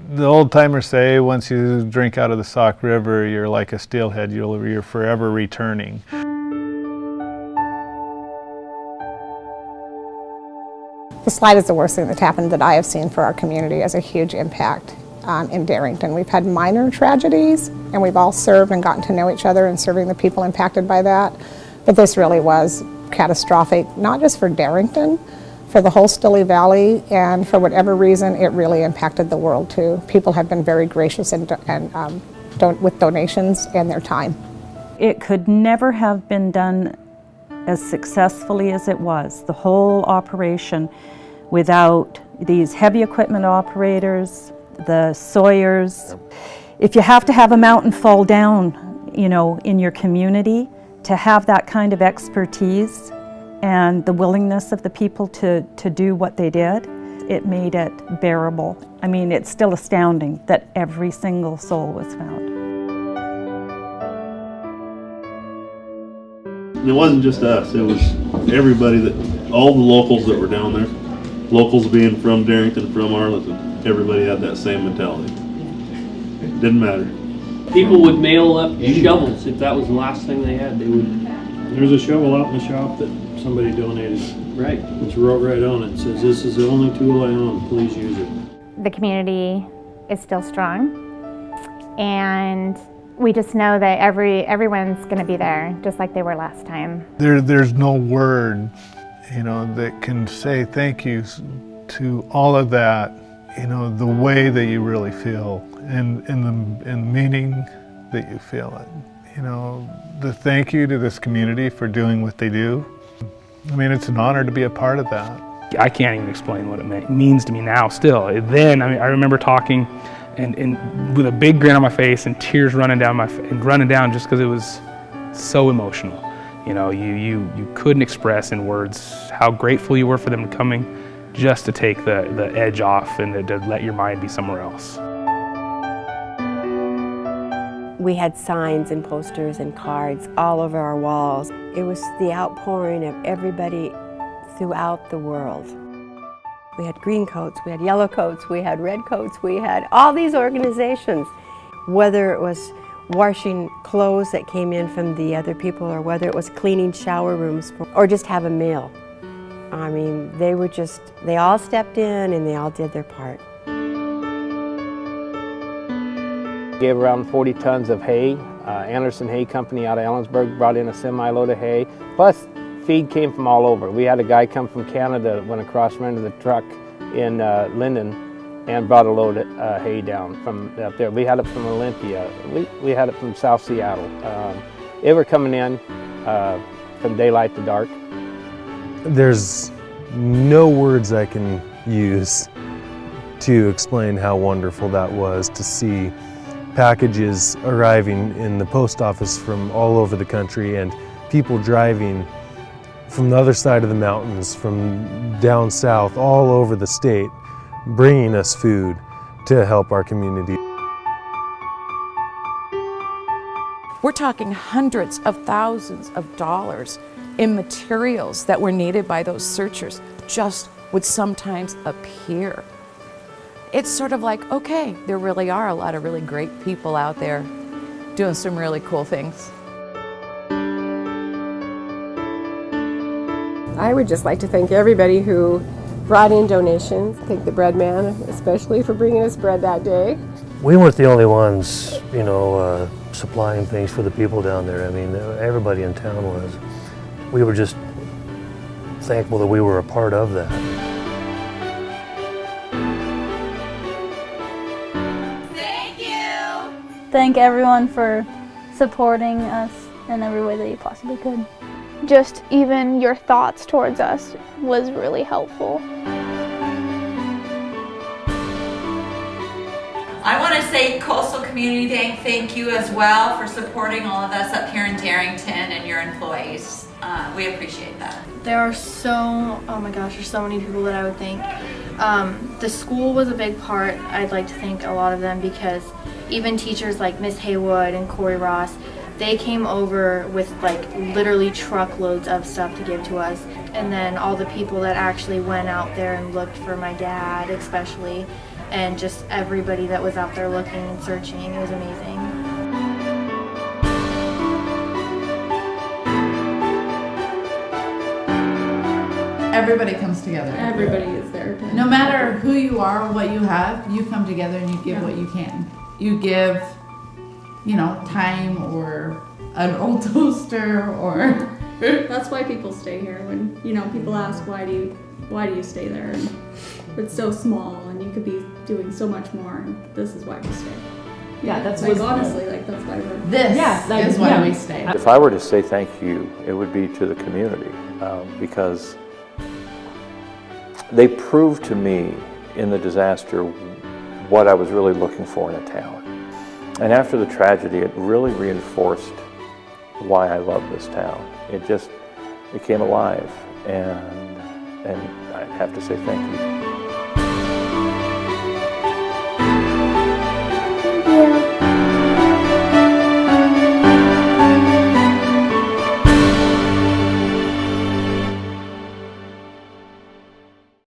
The old timers say once you drink out of the Sauk River, you're like a steelhead, you're forever returning. The slide is the worst thing that's happened that I have seen for our community as a huge impact in Darrington. We've had minor tragedies, and we've all served and gotten to know each other and serving the people impacted by that. But this really was catastrophic, not just for Darrington, for the whole Stille Valley, and for whatever reason, it really impacted the world too. People have been very gracious with donations and their time. It could never have been done as successfully as it was, the whole operation, without these heavy equipment operators, the sawyers. If you have to have a mountain fall down, you know, in your community, to have that kind of expertise and the willingness of the people to do what they did, it made it bearable. I mean, it's still astounding that every single soul was found. It wasn't just us, it was everybody, all the locals that were down there. Locals being from Darrington, from Arlington, everybody had that same mentality. Didn't matter. People would mail up shovels if that was the last thing they had. They would. There's a shovel out in the shop that somebody donated. Right. It's wrote right on it. It says, "This is the only tool I own. Please use it." The community is still strong, and we just know that everyone's going to be there, just like they were last time. There's no word, you know, that can say thank you to all of that, you know, the way that you really feel, and the meaning that you feel it. You know, the thank you to this community for doing what they do. I mean, it's an honor to be a part of that. I can't even explain what it means to me now still. Then, I mean, I remember talking and with a big grin on my face and tears running down just because it was so emotional. You know, you couldn't express in words how grateful you were for them coming, just to take the edge off and to let your mind be somewhere else. We had signs and posters and cards all over our walls. It was the outpouring of everybody throughout the world. We had green coats, we had yellow coats, we had red coats, we had all these organizations. Whether it was washing clothes that came in from the other people, or whether it was cleaning shower rooms, or just have a meal. I mean, they all stepped in and they all did their part. Gave around 40 tons of hay. Anderson Hay Company out of Ellensburg brought in a semi-load of hay. Plus, feed came from all over. We had a guy come from Canada, went across, rented the truck in Linden, and brought a load of hay down from up there. We had it from Olympia. We had it from South Seattle. They were coming in from daylight to dark. There's no words I can use to explain how wonderful that was to see packages arriving in the post office from all over the country, and people driving from the other side of the mountains, from down south, all over the state, bringing us food to help our community. We're talking hundreds of thousands of dollars in materials that were needed by those searchers just would sometimes appear. It's sort of like, okay, there really are a lot of really great people out there doing some really cool things. I would just like to thank everybody who brought in donations. Thank the bread man, especially, for bringing us bread that day. We weren't the only ones, you know, supplying things for the people down there. I mean, everybody in town was. We were just thankful that we were a part of that. Thank you! Thank everyone for supporting us in every way that you possibly could. Just even your thoughts towards us was really helpful. I want to say Coastal Community Day thank you as well for supporting all of us up here in Darrington and your employees. We appreciate that. There are oh my gosh, there's so many people that I would thank. The school was a big part. I'd like to thank a lot of them, because even teachers like Miss Haywood and Corey Ross, they came over with like literally truckloads of stuff to give to us. And then all the people that actually went out there and looked for my dad, especially. and just everybody that was out there looking and searching. It was amazing. Everybody comes together. Everybody is there. No matter who you are or what you have, you come together and you give what you can. You give, time or an old toaster or... That's why people stay here. When, people ask, why do you stay there? And it's so small and you could be doing so much more, and this is why we stay. Yeah, that's honestly, that's why we're... This is why we stay. If I were to say thank you, it would be to the community, because they proved to me in the disaster what I was really looking for in a town. And after the tragedy, it really reinforced why I love this town. It came alive, and I have to say thank you.